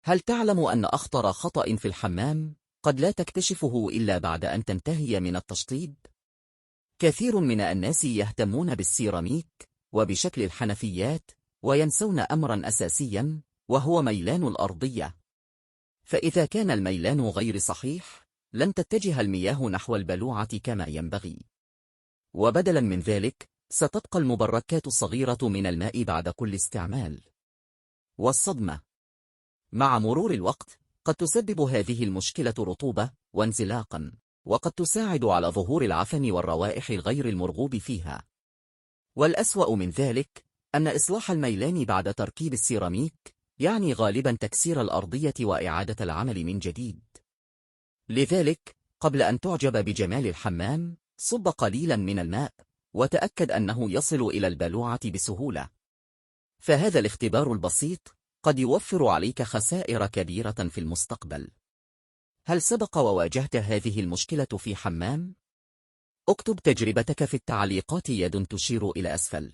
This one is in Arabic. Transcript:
هل تعلم أن أخطر خطأ في الحمام قد لا تكتشفه إلا بعد أن تنتهي من التشطيب؟ كثير من الناس يهتمون بالسيراميك وبشكل الحنفيات وينسون أمرا أساسيا، وهو ميلان الأرضية. فإذا كان الميلان غير صحيح، لن تتجه المياه نحو البلوعة كما ينبغي، وبدلا من ذلك ستبقى المبركات الصغيرة من الماء بعد كل استعمال. والصدمة: مع مرور الوقت قد تسبب هذه المشكلة رطوبة وانزلاقا، وقد تساعد على ظهور العفن والروائح الغير المرغوب فيها. والأسوأ من ذلك أن إصلاح الميلان بعد تركيب السيراميك يعني غالبا تكسير الأرضية وإعادة العمل من جديد. لذلك قبل أن تعجب بجمال الحمام، صب قليلا من الماء وتأكد أنه يصل إلى البلوعة بسهولة. فهذا الاختبار البسيط قد يوفر عليك خسائر كبيرة في المستقبل. هل سبق وواجهت هذه المشكلة في حمام؟ اكتب تجربتك في التعليقات، يد تشير إلى أسفل.